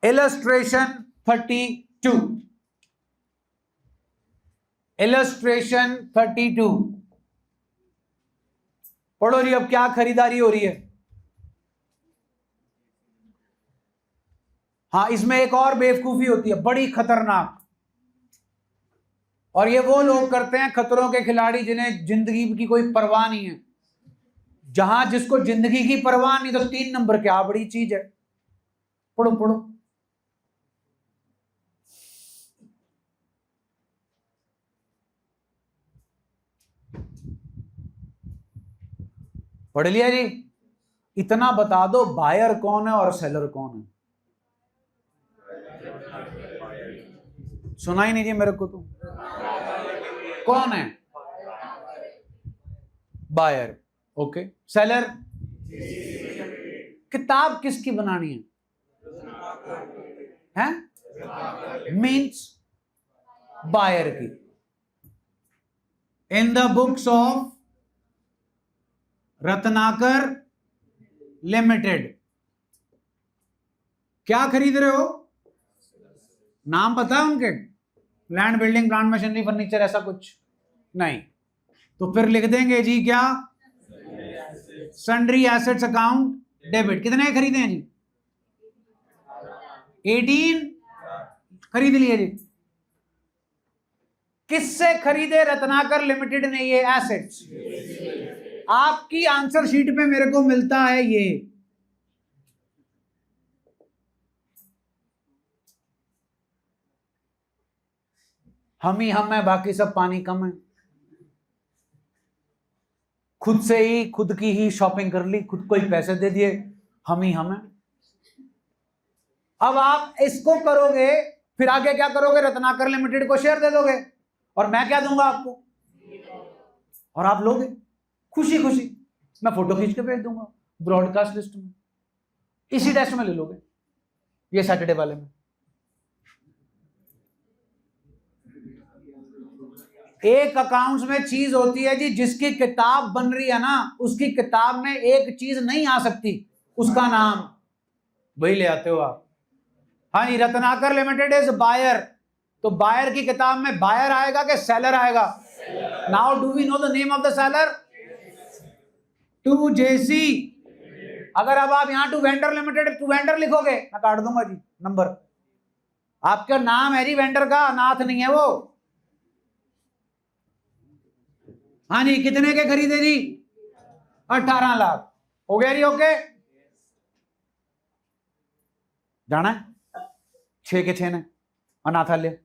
Illustration 32, illustration 32 पढ़ो जी। अब क्या खरीदारी हो रही है? हाँ, इसमें एक और बेवकूफी होती है बड़ी खतरनाक, और ये वो लोग करते हैं खतरों के खिलाड़ी जिन्हें जिंदगी की कोई परवाह नहीं है। जहां जिसको जिंदगी की परवाह नहीं, तो 3 नंबर क्या बड़ी चीज है। पढ़ो पढ़ो। पढ़ लिया जी? इतना बता दो, बायर कौन है और सेलर कौन है? सुना ही नहीं जी मेरे को तो। कौन है? बायर। ओके। सेलर? किताब किसकी बनानी है? हैं? मीन्स बायर की। In the books of Ratnakar limited क्या खरीद रहे हो? नाम पता है उनके? Land, building, plant, machinery, furniture, ऐसा कुछ नहीं। तो फिर लिख देंगे जी क्या? Sundry assets account debit. कितने खरीदे हैं जी? 18 खरीद लिए जी। किससे खरीदे रत्नाकर लिमिटेड ने ये एसेट्स? आपकी आंसर शीट पे मेरे को मिलता है ये। हम ही हम है, बाकी सब पानी कम है। खुद से ही खुद की ही शॉपिंग कर ली, खुद को ही पैसे दे दिए, हम ही हम है। अब आप इसको करोगे, फिर आगे क्या करोगे? रत्नाकर लिमिटेड को शेयर दे दोगे, और मैं क्या दूंगा आपको? और आप लोगे खुशी खुशी। मैं फोटो खींच के भेज दूंगा ब्रॉडकास्ट लिस्ट में, इसी टेस्ट में ले लोगे, ये सैटरडे वाले में। एक अकाउंट्स में चीज होती है जी, जिसकी किताब बन रही है ना, उसकी किताब में एक चीज नहीं आ सकती, उसका नाम वही ले आते हो आप। हाँ जी, रत्नाकर लिमिटेड इज बायर, तो बायर की किताब में बायर आएगा कि सेलर आएगा? Now do we know the name of the seller? To JC. अगर अब आप यहां to vendor limited, to vendor लिखोगे, मैं काट दूंगा जी नंबर। आपका नाम है जी वेंडर का, नाथ नहीं है वो। हाँ जी, कितने के खरीदे जी? 18 लाख। हो गया जी? ओके, जाना है 6 के 6 ने अनाथालय।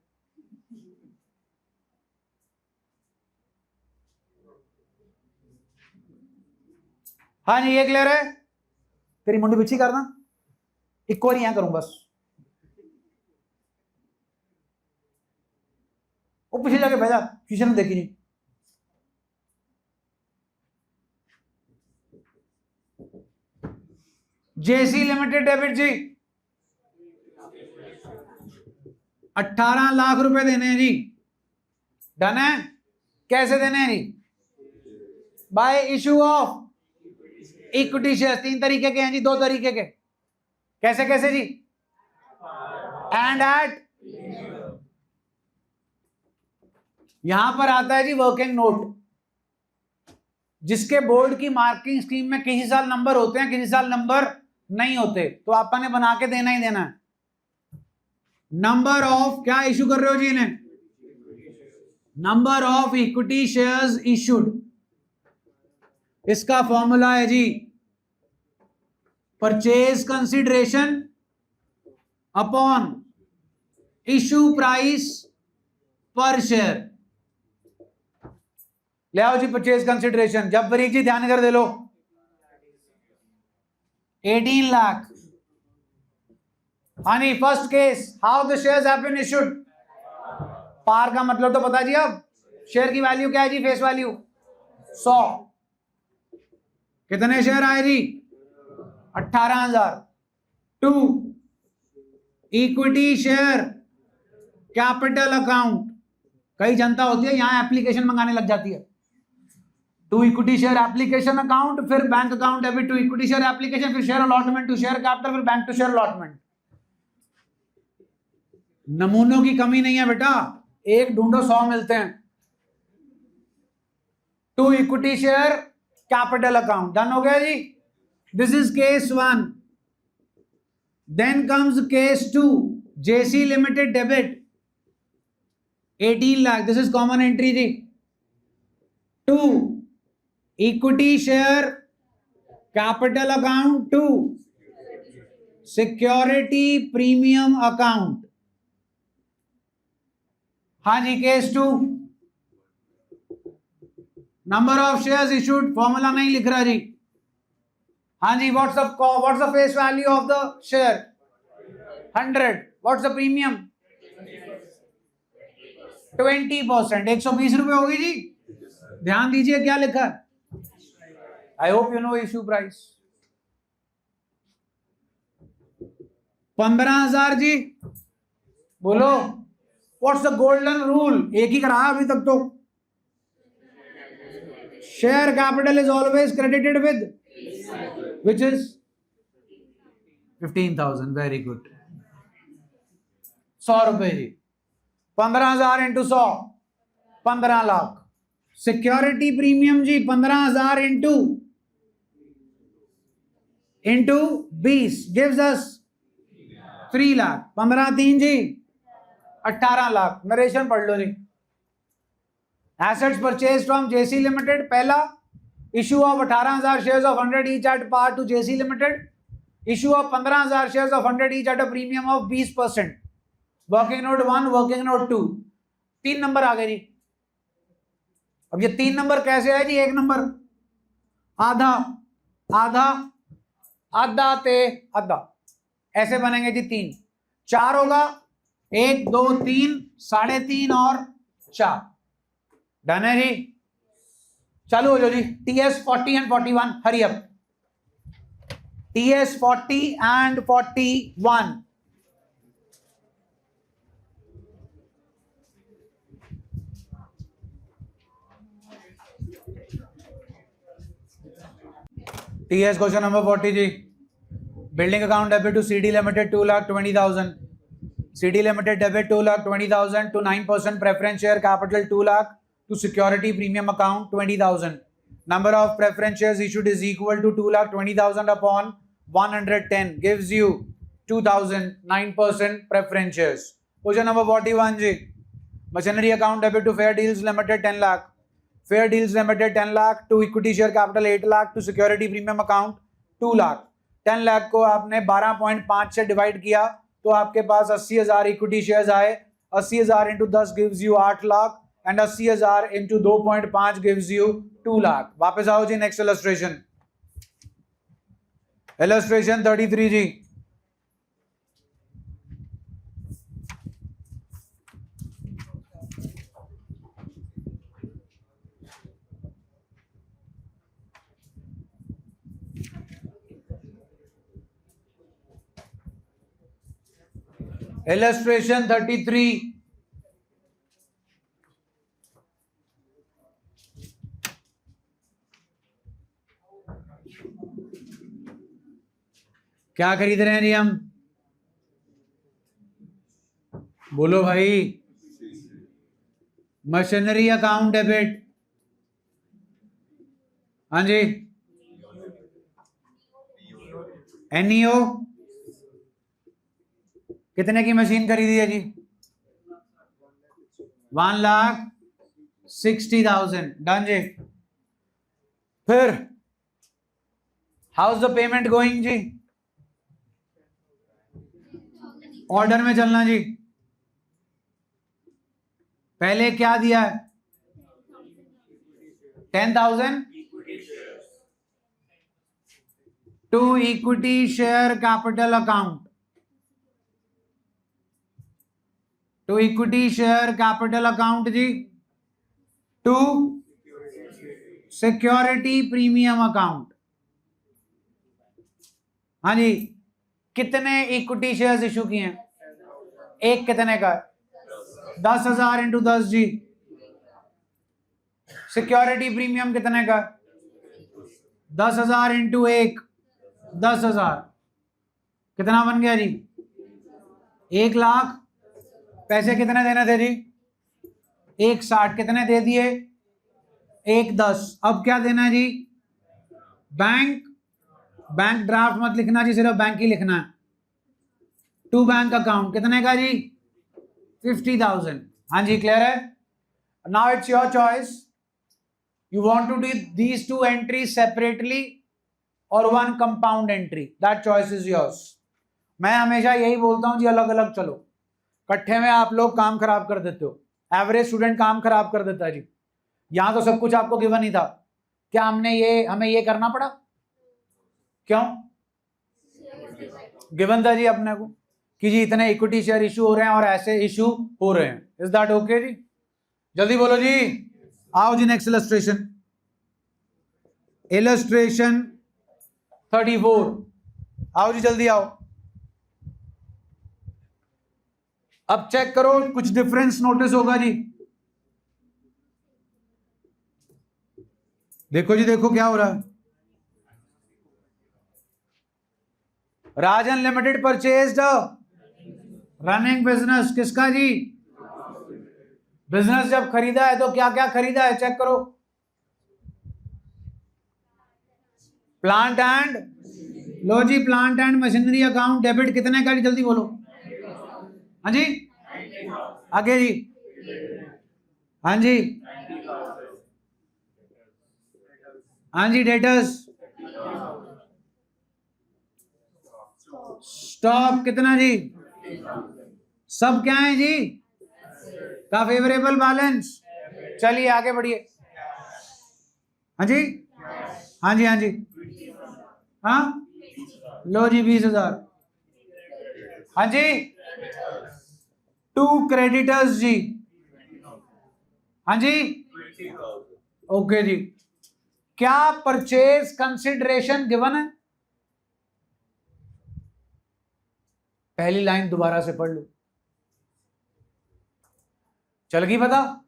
हाँ जी, ये क्लियर है? तेरी मुंडी पीछे करना, एक और यहां करूं बस। वो पीछे जाके भेजा, शीशे में देखी नहीं। जेसी लिमिटेड डेबिट जी, 18 लाख रुपए देने हैं जी। डन है? कैसे देने हैं जी? By issue of equity share. 3 तरीके के हैं जी, 2 तरीके के। कैसे कैसे जी? एंड एट, यहां पर आता है जी वर्किंग नोट, जिसके बोर्ड की मार्किंग स्कीम में किसी साल नंबर होते हैं, किसी साल नंबर नहीं होते, तो आपने बना के देना ही देना है। नंबर ऑफ क्या इशू कर रहे हो जी इन्हें? Number of equity shares issued. इसका फॉर्मूला है जी purchase consideration upon issue price per share. ले आओ जी परचेज कंसिडरेशन। जब बरीक जी ध्यान कर दे लो, 18 लाख। हानी first case, how the shares have been issued. Par का मतलब तो पता जी। अब शेयर की वैल्यू क्या है जी? Face value 100। कितने शेयर आए जी? 18,000। To equity share capital account. कई जनता होती है यहां एप्लीकेशन मंगाने लग जाती है। To equity share application account, फिर bank account debit to equity share application, फिर share allotment to share capital, फिर बैंक टू शेयर अलॉटमेंट। नमूनों की कमी नहीं है बेटा, एक ढूंढो 100 मिलते हैं। To equity share capital account, done हो गया जी। This is case 1। Then comes case 2, JC limited debit 18 lakh, this is common entry जी। 2 equity share capital account, 2 security premium account. हाँ जी, case 2 number of shares issued, formula नहीं लिख रहा जी। हाँ जी, what's the face value of the share? 100। What's the premium? 20%, 120 रुपए होगी जी। ध्यान दीजिए क्या लिखा है। I hope you know issue price. 15,000 जी, बोलो व्हाट्स द गोल्डन रूल? एक ही कराया अभी तक तो। Share capital is always credited with which is 15,000। Very good. 100 रुपए जी, 15,000 इंटू 100, 15 लाख। सिक्योरिटी प्रीमियम जी 15,000 इंटू 20 गिव्स अस 3 लाख। 15 3 जी 18 लाख। नरेशन पढ़ लो जी। Assets purchase from JC limited, पहला issue of 18,000 shares of 100 each at par to JC Limited, issue of 15,000 shares of 100 each at a premium of 20%। Working note 1, working note 2, 3 number आ गए जी। अब ये 3 नंबर कैसे आए जी? 1 नंबर आधा आधा आधा ते आधा, ऐसे बनेंगे जी 3। 4 होगा, 1 2 3, 3.5 और 4। डन है जी। चालू हो जाओ जी। TS 40 and 41, hurry up. TS 40 and 41, TS question number 40 जी। Building account debit to CD limited 2,20,000, CD limited debit 2,20,000 to 9% preference share capital 2 lakh to security premium account 20,000। Number of preference shares issued is equal to 2,20,000 upon 110 gives you 2,000, 9% preference shares। Question number 41 जी। Machinery account debit to Fair Deals Limited 10 lakh, Fair Deals Limited 10 lakh to equity share capital 8 lakh to security premium account 2 lakh। 10 lakh को आपने 12.5 से divide किया तो आपके पास 80,000 equity shares आए। 80,000 into 10 gives you 8 lakh and 80,000 into 2.5 gives you 2 lakh. वापस आओ जी next illustration. Illustration 33 जी। Illustration 33, क्या खरीद रहे हैं जी हम? बोलो भाई। मशीनरी अकाउंट डेबिट, हाँ जी। NEO कितने की मशीन खरीदी है जी? 1,60,000। डन जी। फिर how is the payment going जी? ऑर्डर में चलना जी। पहले क्या दिया है? 10,000 to equity share capital account, to equity share capital account जी, टू सिक्योरिटी प्रीमियम अकाउंट। हाँ जी। कितने इक्विटी शेयर्स इशू किए हैं? एक कितने का? 10,000 इंटू 10 जी। सिक्योरिटी प्रीमियम कितने का? 10,000 इंटू 1, 10,000। कितना बन गया जी? 1 लाख पैसे कितने देने थे जी? 1.60 कितने दे दिए? 1.10। अब क्या देना है जी? बैंक ड्राफ्ट मत लिखना जी, सिर्फ बैंक ही लिखना है। टू बैंक अकाउंट कितने का जी? 50,000। हाँ जी क्लियर है। Now it's your choice, you want to do these two entries separately और one compound entry, that choice is yours. मैं हमेशा यही बोलता हूं जी, अलग अलग चलो, इकट्ठे में आप लोग काम खराब कर देते हो। एवरेज स्टूडेंट काम खराब कर देता है जी। यहां तो सब कुछ आपको गिवन ही था, क्या हमें ये करना पड़ा? क्यों गिवन था जी अपने को कि जी इतने इक्विटी शेयर इशू हो रहे हैं और ऐसे इशू हो रहे हैं। इज दैट ओके जी? जल्दी बोलो जी। आओ जी नेक्स्ट इलस्ट्रेशन, इलस्ट्रेशन 34। आओ जी जल्दी आओ। अब चेक करो, कुछ डिफरेंस नोटिस होगा जी। देखो जी, देखो क्या हो रहा है। राजन लिमिटेड परचेज्ड रनिंग बिजनेस, किसका जी? बिजनेस जब खरीदा है तो क्या क्या खरीदा है, चेक करो। प्लांट एंड, लो जी plant and machinery account debit कितने का जी? जल्दी बोलो। हाँ जी, आगे जी। हाँ जी, हाँ जी डेटर्स। स्टॉक कितना जी? सब क्या है जी? का फेवरेबल बैलेंस। चलिए आगे बढ़िए। हाँ जी, हाँ जी, हाँ जी, हाँ लो जी 20,000। हाँ जी, टू क्रेडिटर्स जी। हाँ जी, ओके जी। क्या परचेज कंसिडरेशन गिवन है? पहली लाइन दोबारा से पढ़ लो, चल गई पता?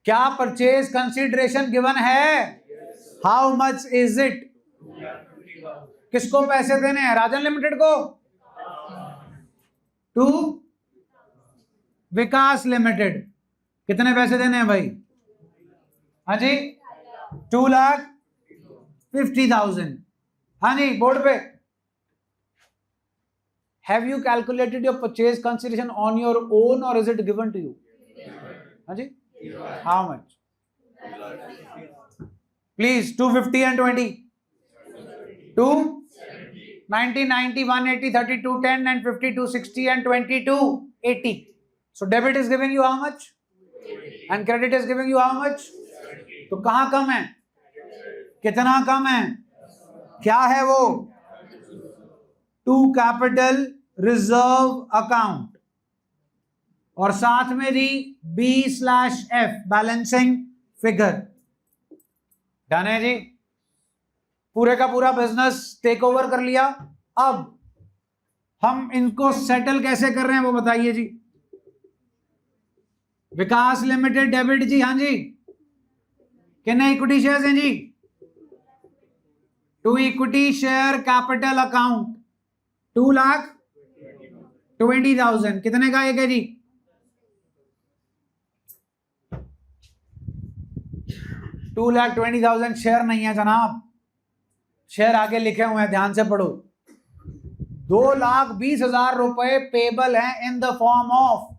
क्या परचेज कंसिडरेशन गिवन है? How much is it? किसको पैसे देने हैं? राजन लिमिटेड को? To Vikas limited. कितने पैसे देने हैं भाई? हाँ जी, 2,50,000। हाँ जी, बोर्ड पे। Have you calculated your purchase consideration on your own or is it given to you? हाँ जी, how much? Please, 250 and 20. 2 90 90 180 32 10 and 52 60 and 22 80. So debit is giving you how much and credit is giving you how much? तो कहां कम है? कितना कम है? क्या है वो? To capital reserve account और साथ में दी B/F बैलेंसिंग फिगर। डन है जी, पूरे का पूरा बिजनेस टेक ओवर कर लिया। अब हम इनको सेटल कैसे कर रहे हैं वो बताइए जी। विकास लिमिटेड डेबिट जी, हाँ जी, कितने इक्विटी शेयर्स हैं जी? To equity share capital account 2,20,000। कितने का एक है जी? 2,20,000 शेयर नहीं है जनाब, शेयर आगे लिखे हुए हैं, ध्यान से पढ़ो। 2,20,000 रुपए पेबल है in the form of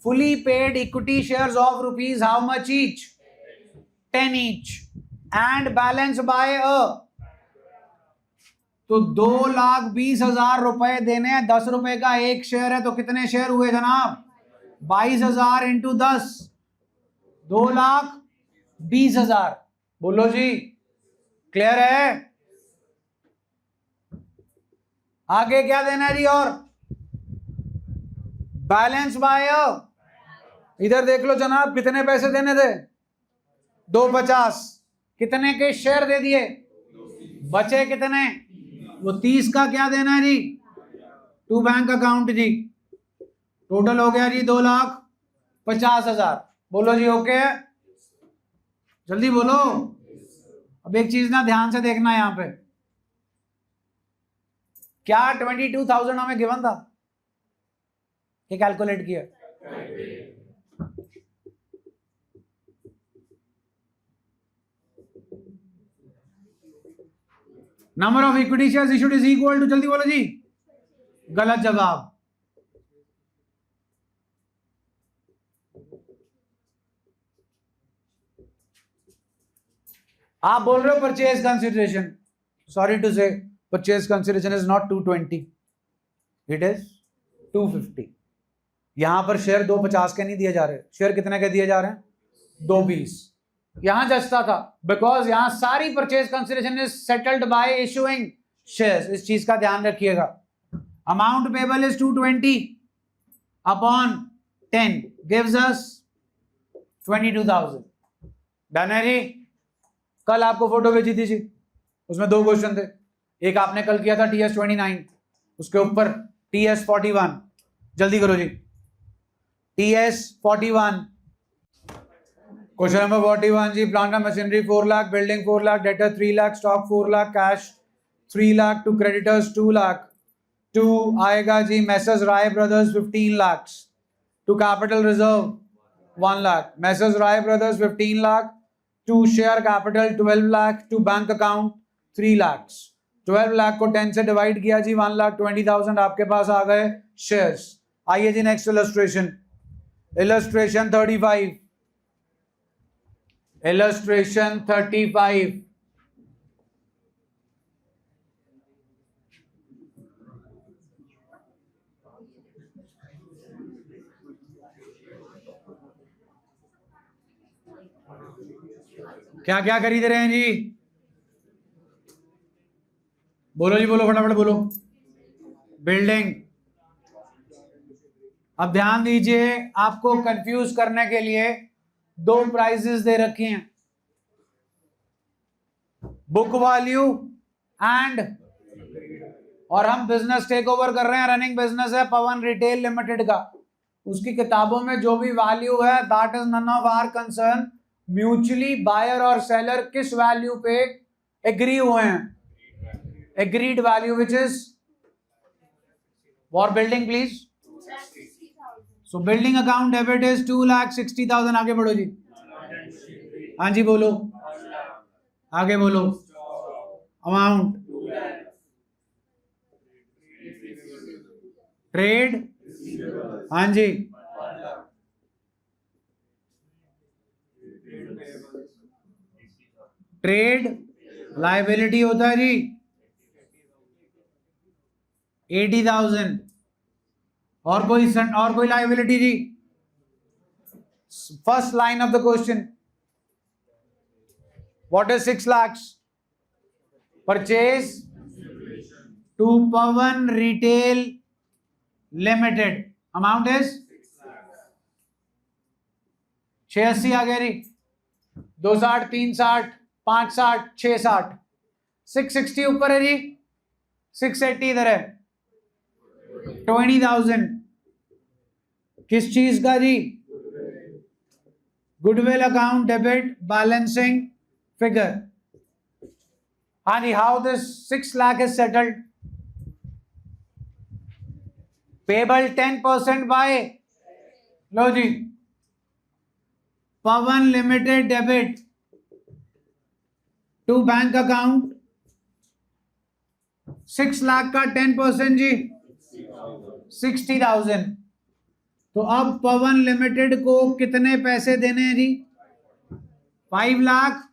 fully paid equity shares of rupees how much each? 10 each and balance by a, तो 2,20,000 रुपए देने हैं, 10 रुपए का एक शेयर है तो कितने शेयर हुए जनाब? 22,000 इंटू 10, 2,20,000। बोलो जी, क्लियर है? आगे क्या देना है जी? और बैलेंस बाय, इधर देख लो जनाब, कितने पैसे देने थे? 250। कितने के शेयर दे दिए? बचे कितने? वो 30 का क्या देना है जी? टू बैंक अकाउंट जी। टोटल हो गया जी 2,50,000। बोलो जी ओके है? जल्दी बोलो। अब एक चीज ना ध्यान से देखना है, यहां पे क्या 22,000 हमें गिवन था? ये कैलकुलेट किया number of equity shares issued is equal to, जल्दी बोलो जी, गलत जवाब। आप बोल रहे हो purchase consideration, sorry to say purchase consideration is not 220, it is 250। यहां पर शेयर 250 के नहीं दिए जा रहे, शेयर कितने के दिए जा रहे हैं, 220। यहां जचता था बिकॉज यहां सारी purchase consideration is settled bye issuing shares, इस चीज का ध्यान रखिएगा। Amount payable is 220 upon 10 gives us 22,000। Done है जी। कल आपको फोटो भेजी थी जी, उसमें 2 क्वेश्चन थे, एक आपने कल किया था TS29, उसके ऊपर TS41, जल्दी करो जी। TS41 क्वेश्चन नंबर 41 जी, plant and machinery 4 lakh, building 4 lakh, debtor 3 lakh, stock 4 lakh, cash 3 lakh, to creditors 2 lakh, to आएगा जी Messrs Rai brothers 15 lakh, to capital reserve 1 lakh, Messrs Rai brothers 15 lakh, to share capital 12 lakh, to bank account 3 lakh. 12 lakh को 10 से डिवाइड किया जी, 1,20,000 आपके पास आ गए शेयर्स। आइए जी नेक्स्ट इलस्ट्रेशन, इलस्ट्रेशन 35, इलस्ट्रेशन 35। क्या क्या खरीद रहे हैं जी, बोलो जी, बोलो फटाफट बोलो। बिल्डिंग। अब ध्यान दीजिए, आपको कंफ्यूज करने के लिए 2 प्राइसेस दे रखी हैं, बुक वैल्यू एंड, और हम बिजनेस टेक ओवर कर रहे हैं, रनिंग बिजनेस है पवन रिटेल लिमिटेड का, उसकी किताबों में जो भी वैल्यू है that is none of our concern. Mutually buyer और सेलर किस वैल्यू पे एग्री हुए हैं, agreed value which is for building please. So building account debit is 2,60,000। आगे बढ़ो जी, हाँ जी बोलो, आगे बोलो। अमाउंट ट्रेड, हाँ जी, ट्रेड लाइबिलिटी होता है जी 80,000। और कोई लाइबिलिटी जी, first line of the question, what is 6 lakhs? Purchase to Pavan retail limited, amount is 86 आ गया जी, 260, 360, 560, 660, 660 ऊपर है जी, 680 इधर है, 20,000 किस चीज का जी, goodwill account debit balancing figure. हाँ जी, how this 6 lakh is settled, payable 10% by, लो जी, Pawan limited debit to bank account 6 lakh का 10% जी 60,000। तो अब पवन लिमिटेड को कितने पैसे देने हैं जी, 5 lakh.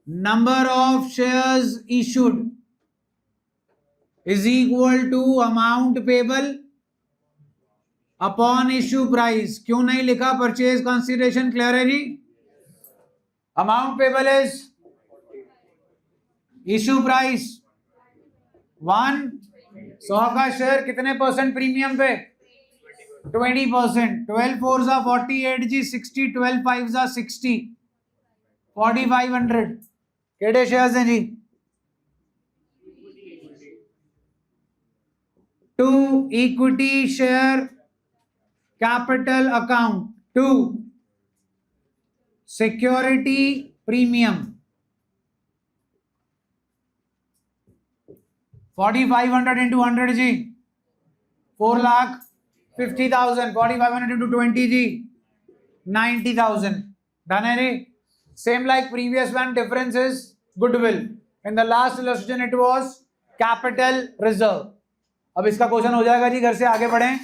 Number of shares issued is equal to amount payable upon issue price. क्यों नहीं लिखा परचेज कंसीडरेशन, क्लियर है जी। Amount payable is issue price 1, 100 का शेयर कितने परसेंट प्रीमियम पे, 20%, 12 4 48 जी 60, 12 5 60, 4500 केड़े शेयर्स हैं जी, 2 equity share capital account, 2 security premium 4500 into 100 जी 4,50,000, 4500 into 20 जी 90,000। डन है जी। Same like previous one, difference is goodwill, in the last illustration it was capital reserve. अब इसका क्वेश्चन हो जाएगा जी, घर से आगे बढ़ें।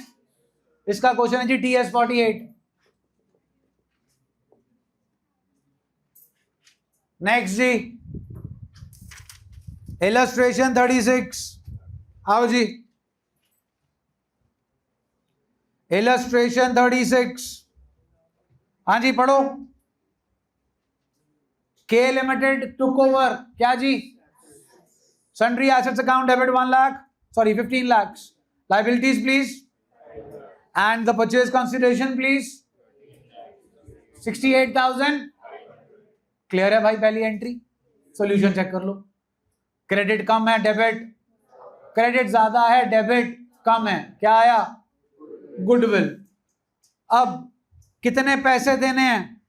इसका क्वेश्चन है जी TS48। नेक्स्ट जी इलस्ट्रेशन 36। आओ जी इलस्ट्रेशन 36। हाँ जी पढ़ो। के लिमिटेड टुक ओवर क्या जी, sundry assets account debit 1 lakh, sorry 15 lakh, liabilities please and the purchase consideration please 68,000। Clear है भाई पहली एंट्री। सॉल्यूशन चेक कर लो। क्रेडिट कम है, डेबिट, क्रेडिट ज्यादा है, डेबिट कम है, क्या आया? गुडविल। अब कितने पैसे देने हैं?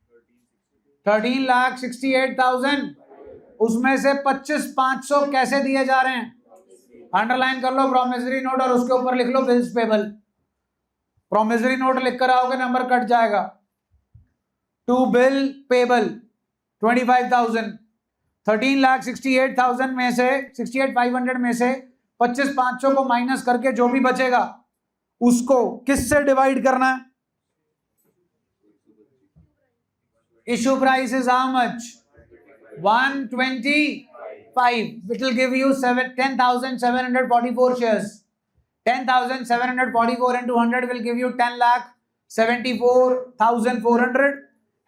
13,68,000। उसमें से 25,500 कैसे दिए जा रहे हैं? अंडरलाइन कर लो प्रोमिसरी नोट और उसके ऊपर लिख लो बिल्स पेबल। प्रोमिसरी नोट लिख कर आओगे नंबर कट जाएगा। To bill payable 25,000। 13,68,000 में से 68,500 में से 25,500 को माइनस करके जो भी बचेगा उसको किससे डिवाइड करना है? Issue price is how much? 125. It will give you 10,744 shares. 10,744 into 100 will give you 10,74,400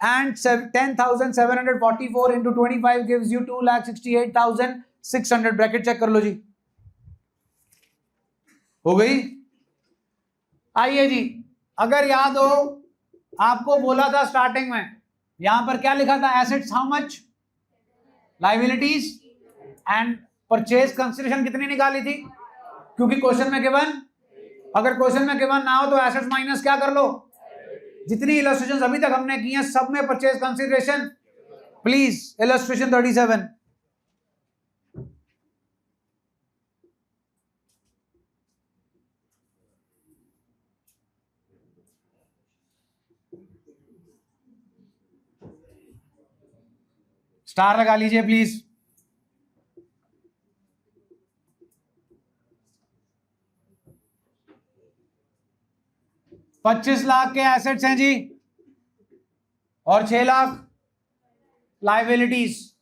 and 10,744 into 25 gives you 2,68,600. Bracket check कर लो जी, हो गई? आइए जी, अगर याद हो आपको बोला था स्टार्टिंग में, यहां पर क्या लिखा था? Assets how much, liabilities and purchase consideration कितनी निकाली थी? क्योंकि क्वेश्चन में गिवन, अगर क्वेश्चन में गिवन ना हो तो एसेट्स माइनस क्या कर लो? जितनी इलस्ट्रेशंस अभी तक हमने की हैं सब में purchase consideration. Please illustration 37। Star लगा लीजिए प्लीज। $25 लाख के एसेट्स हैं जी और 6 लाख लाइबिलिटीज।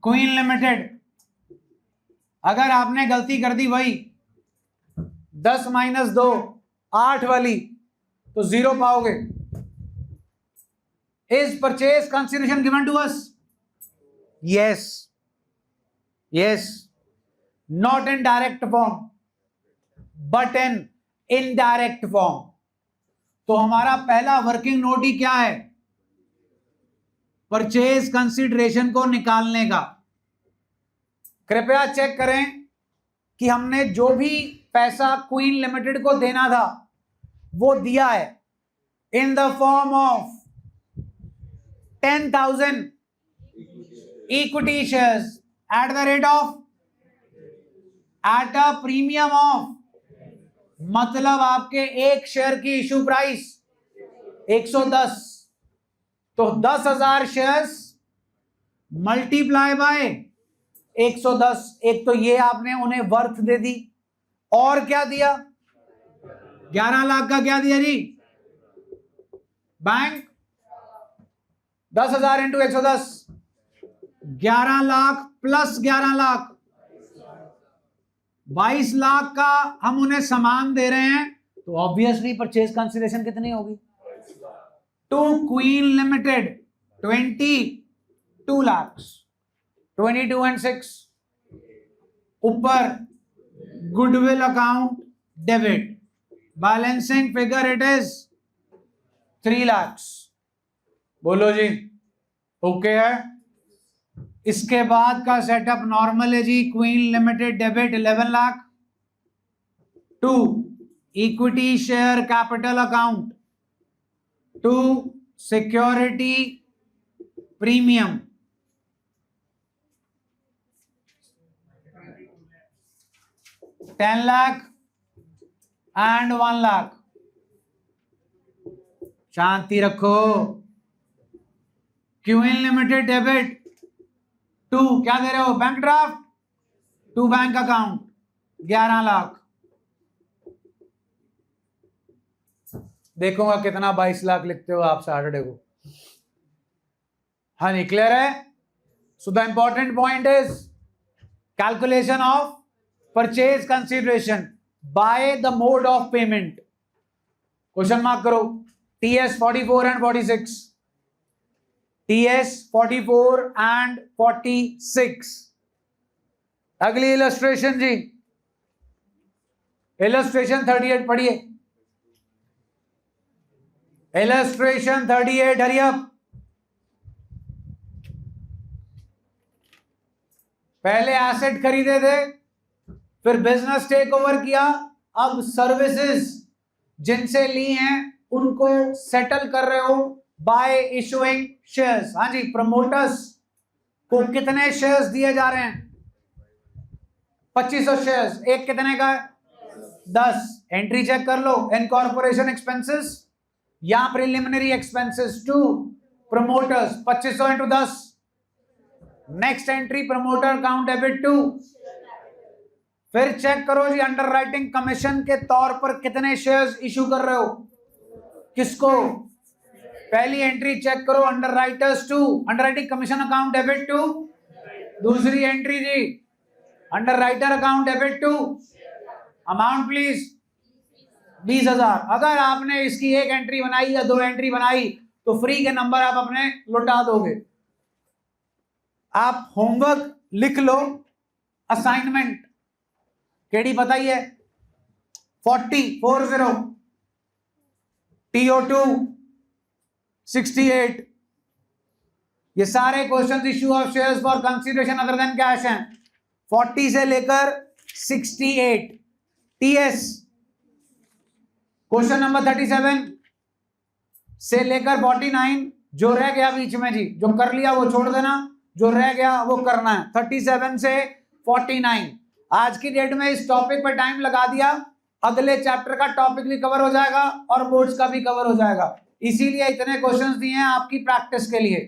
क्वीन लिमिटेड, अगर आपने गलती कर दी वही 10 - 2 8 वाली तो 0 पाओगे। Is purchase consideration given to us? Yes. Yes. Not in direct form, but in indirect form. तो हमारा पहला वर्किंग नोट ही क्या है? परचेज कंसिडरेशन को निकालने का। कृपया चेक करें कि हमने जो भी पैसा क्वीन लिमिटेड को देना था वो दिया है in the form of 10,000 equity shares at the rate of at a premium of, मतलब आपके एक शेयर की इशू प्राइस 110, तो 10,000 शेयर्स मल्टीप्लाई बाय 110। एक तो ये आपने उन्हें वर्थ दे दी, और क्या दिया? 11 लाख का क्या दिया जी? Bank 10,000 into 110, 11 lakh plus 11 lakh, 22 lakh का हम उन्हें सामान दे रहे हैं, तो ऑब्वियसली परचेज कंसिडरेशन कितनी होगी? To queen limited 22 lakh, 22 and 6 ऊपर goodwill account debit, balancing figure it is 3 lakh. बोलो जी ओके है? इसके बाद का सेटअप नॉर्मल है जी। Queen limited debit 11 lakh, to equity share capital account, to security premium, $10 lakh and 1 lakh. शांति रखो। क्वीन लिमिटेड डेबिट 2 क्या दे रहे हो? Bank draft to bank account 11 lakh. देखूंगा कितना 22 लाख लिखते हो आप सैटरडे को। हाँ जी, क्लियर है? So the important point is calculation of purchase consideration by the mode of payment. Question mark करो। TS 44 and 46, TS 44 and 46। अगली इलस्ट्रेशन जी, इलस्ट्रेशन 38 पढ़िए। Illustration 38, hurry up. पहले एसेट खरीदे थे, फिर बिजनेस टेक ओवर किया, अब सर्विसेज जिनसे ली हैं उनको सेटल कर रहे हो बाय इशुइंग शेयर्स। हाँ जी, प्रमोटर्स को कितने शेयर्स दिए जा रहे हैं? 2500 शेयर्स। एक कितने का है? 10। एंट्री चेक कर लो। इनकॉर्पोरेशन एक्सपेंसेस या preliminary expenses to promoters 2500 into 10। Next entry promoter account debit to. फिर चेक करो जी, अंडर राइटिंग कमीशन के तौर पर कितने शेयर्स इशू कर रहे हो? किसको? पहली एंट्री चेक करो, underwriters to, underwriting commission account debit to. दूसरी एंट्री जी, underwriter account debit to. Amount please 20,000। अगर आपने इसकी एक एंट्री बनाई या 2 एंट्री बनाई तो फ्री के नंबर आप अपने लौटा दोगे। आप होमवर्क लिख लो। असाइनमेंट केडी बताइए? 40 TO2 68। ये सारे question issue of shares for consideration other than cash हैं। 40 से लेकर 68। TS क्वेश्चन नंबर 37 से लेकर 49। जो रह गया बीच में जी, जो कर लिया वो छोड़ देना, जो रह गया वो करना है। 37 से 49। आज की डेट में इस टॉपिक पर टाइम लगा दिया, अगले चैप्टर का टॉपिक भी कवर हो जाएगा और बोर्ड्स का भी कवर हो जाएगा। इसीलिए इतने क्वेश्चंस दिए हैं आपकी प्रैक्टिस के लिए।